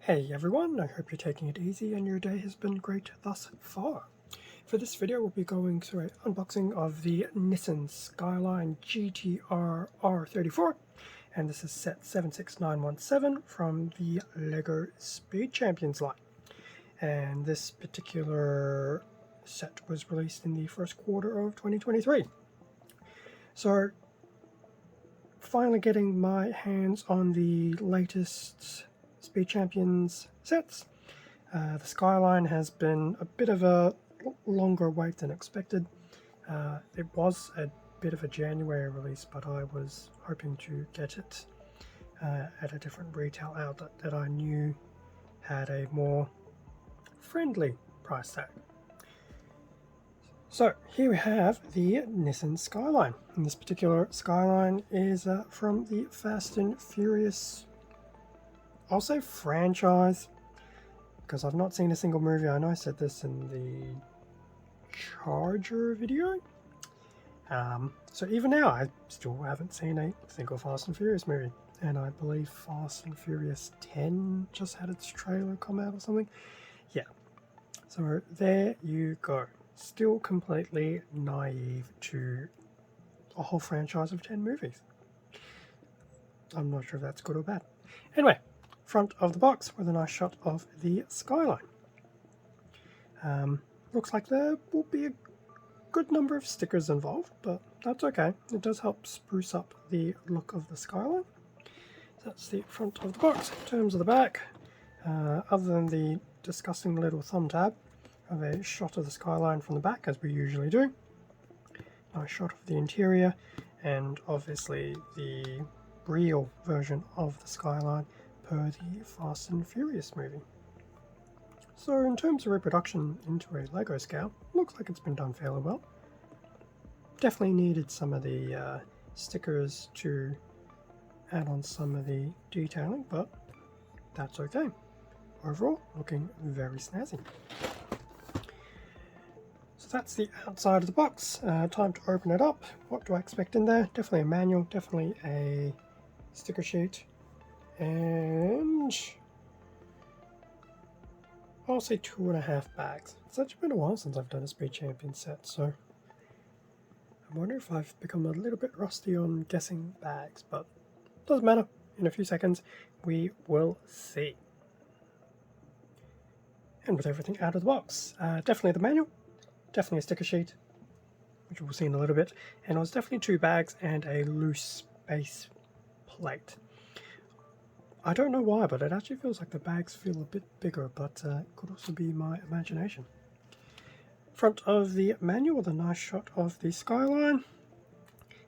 Hey everyone, I hope you're taking it easy and your day has been great thus far. For this video we'll be going through an unboxing of the Nissan Skyline GT-R R34, and this is set 76917 from the LEGO Speed Champions line. And this particular set was released in the first quarter of 2023. So finally getting my hands on the latest Speed Champions sets. The Skyline has been a bit of a longer wait than expected. It was a bit of a January release, but I was hoping to get it at a different retail outlet that I knew had a more friendly price tag. So here we have the Nissan Skyline. And this particular Skyline is from the Fast and Furious, I'll say franchise, because I've not seen a single movie. I know I said this in the Charger video. So even now, I still haven't seen a single Fast and Furious movie. And I believe Fast and Furious 10 just had its trailer come out or something. Yeah. So there you go. Still completely naive to a whole franchise of 10 movies. I'm not sure if that's good or bad. Anyway, front of the box with a nice shot of the Skyline. Looks like there will be a good number of stickers involved, but that's okay. It does help spruce up the look of the Skyline. That's the front of the box. In terms of the back, other than the disgusting little thumb tab, of a shot of the Skyline from the back, as we usually do. Nice shot of the interior, and obviously the real version of the Skyline per the Fast and Furious movie. So in terms of reproduction into a Lego scale, looks like it's been done fairly well. Definitely needed some of the stickers to add on some of the detailing, but that's okay. Overall, looking very snazzy. So that's the outside of the box. Time to open it up. What do I expect in there? Definitely a manual, definitely a sticker sheet, and I'll say 2.5 bags. It's actually been a while since I've done a Speed Champion set, so I wonder if I've become a little bit rusty on guessing bags, but doesn't matter. In a few seconds we will see. And with everything out of the box, definitely the manual, definitely a sticker sheet, which we'll see in a little bit, and it was definitely 2 bags and a loose base plate. I don't know why, but it actually feels like the bags feel a bit bigger, but it could also be my imagination. Front of the manual with a nice shot of the Skyline.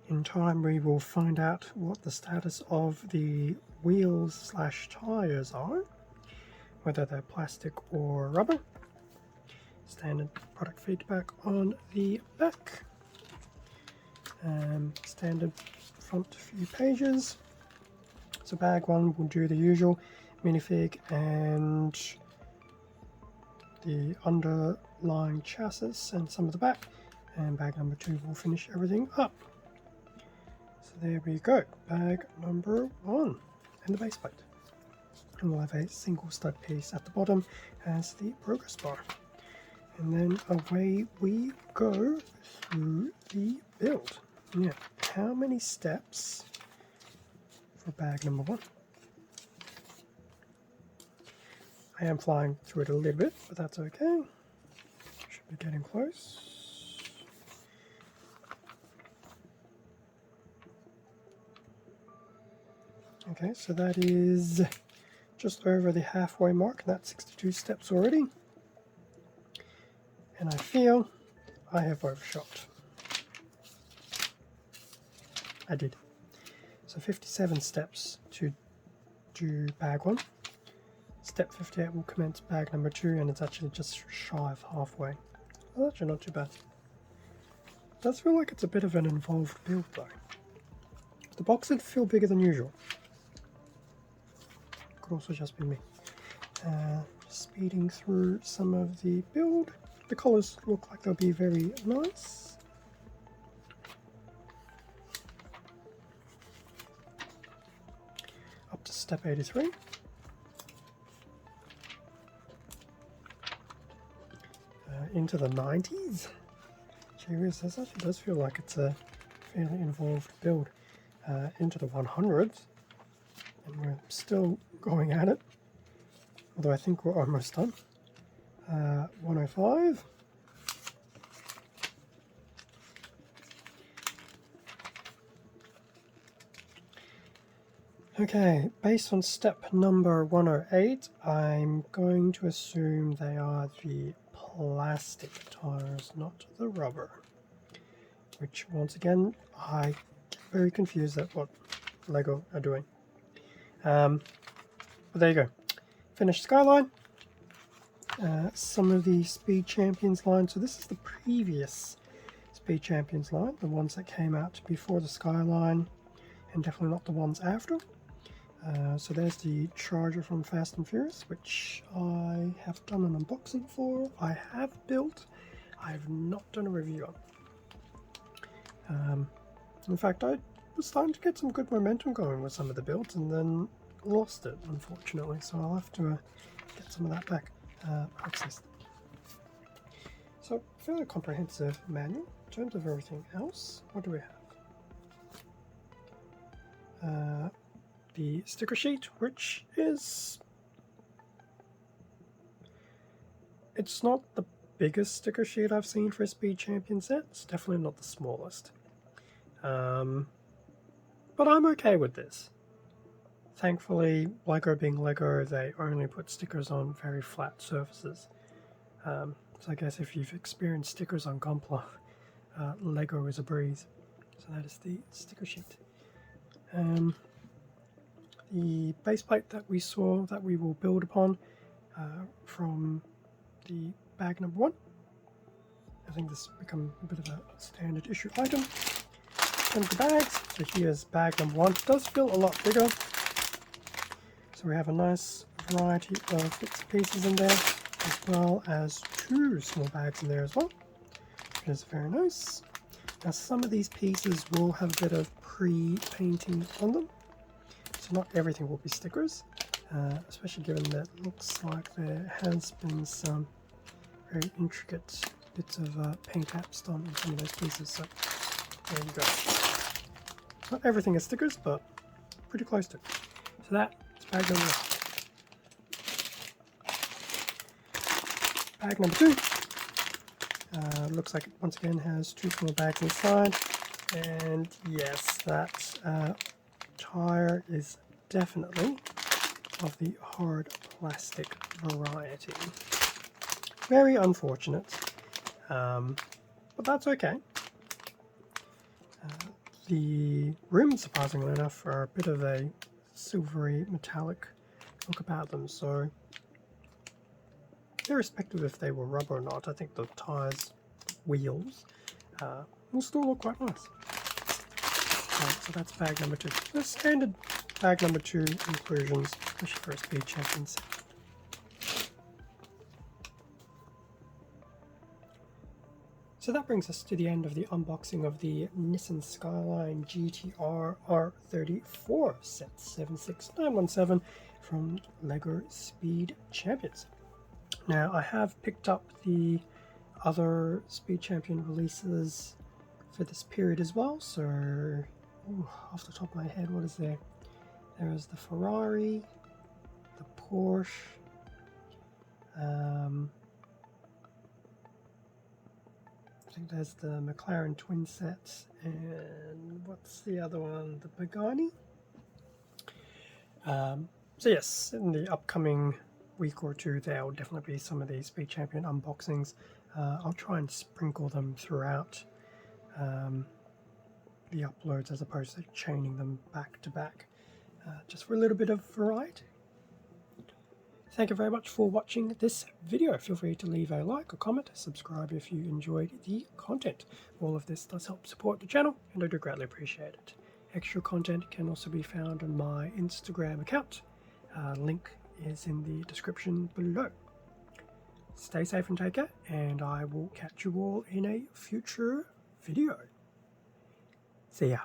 In time we will find out what the status of the wheels / tyres are, whether they're plastic or rubber. Standard product feedback on the back. Standard front few pages. So bag 1 will do the usual minifig and the underlying chassis and some of the back, and bag number 2 will finish everything up. So there we go, bag number 1 and the base plate. And we'll have a single stud piece at the bottom as the progress bar. And then away we go through the build. Now, how many steps for bag number 1? I am flying through it a little bit, but that's okay. Should be getting close. Okay, so that is just over the halfway mark. That's 62 steps already. And I feel I have overshot. I did. So 57 steps to do bag 1. Step 58 will commence bag number 2, and it's actually just shy of halfway. Well, that's actually not too bad. It does feel like it's a bit of an involved build though. The box did feel bigger than usual. Could also just be me. Speeding through some of the build. The colours look like they'll be very nice. Up to step 83. into the 90s. Jeez, this actually does feel like it's a fairly involved build. Into the 100s, and we're still going at it, although I think we're almost done. 105. Okay, based on step number 108, I'm going to assume they are the plastic tires, not the rubber. Which, once again, I get very confused at what Lego are doing. But there you go. Finished Skyline. Some of the Speed Champions line. So this is the previous Speed Champions line, the ones that came out before the Skyline, and definitely not the ones after. So there's the Charger from Fast and Furious, which I have done an unboxing for. I have built. I have not done a review on. In fact, I was starting to get some good momentum going with some of the builds, and then lost it, unfortunately. So I'll have to get some of that back. Access. So fairly comprehensive manual. In terms of everything else, what do we have? The sticker sheet, which is, it's not the biggest sticker sheet I've seen for a Speed Champion set. It's definitely not the smallest. But I'm okay with this. Thankfully, Lego being Lego, they only put stickers on very flat surfaces. So I guess if you've experienced stickers on Gunpla, Lego is a breeze. So that is the sticker sheet. The base plate that we saw that we will build upon from the bag number 1. I think this has become a bit of a standard issue item. And the bags, so here's bag number 1. It does feel a lot bigger. So we have a nice variety of bits and pieces in there, as well as 2 small bags in there as well, which is very nice. Now some of these pieces will have a bit of pre-painting on them, so not everything will be stickers, especially given that it looks like there has been some very intricate bits of paint apps done on some of those pieces, so there you go. Not everything is stickers, but pretty close to it. So that is bag number 1. Bag number 2. Looks like it once again has 2 small bags inside, and yes, that tire is definitely of the hard plastic variety. Very unfortunate, but that's okay. The rims, surprisingly enough, are a bit of a silvery metallic look about them, so irrespective if they were rubber or not, I think the tires, wheels, will still look quite nice. So that's bag number 2. The standard bag number 2 inclusions, especially for a Speed Champion set. So that brings us to the end of the unboxing of the Nissan Skyline GT-R R34 set 76917 from LEGO Speed Champions. Now I have picked up the other Speed Champion releases for this period as well, so off the top of my head, what is there? There is the Ferrari, the Porsche, I think there's the McLaren twin sets, and what's the other one? The Pagani. So yes, in the upcoming week or two there will definitely be some of these Speed Champion unboxings. I'll try and sprinkle them throughout the uploads as opposed to chaining them back to back, just for a little bit of variety. Thank you very much for watching this video. Feel free to leave a like or comment, subscribe if you enjoyed the content. All of this does help support the channel, and I do greatly appreciate it. Extra content can also be found on my Instagram account. Link is in the description below. Stay safe and take care, and I will catch you all in a future video. See ya.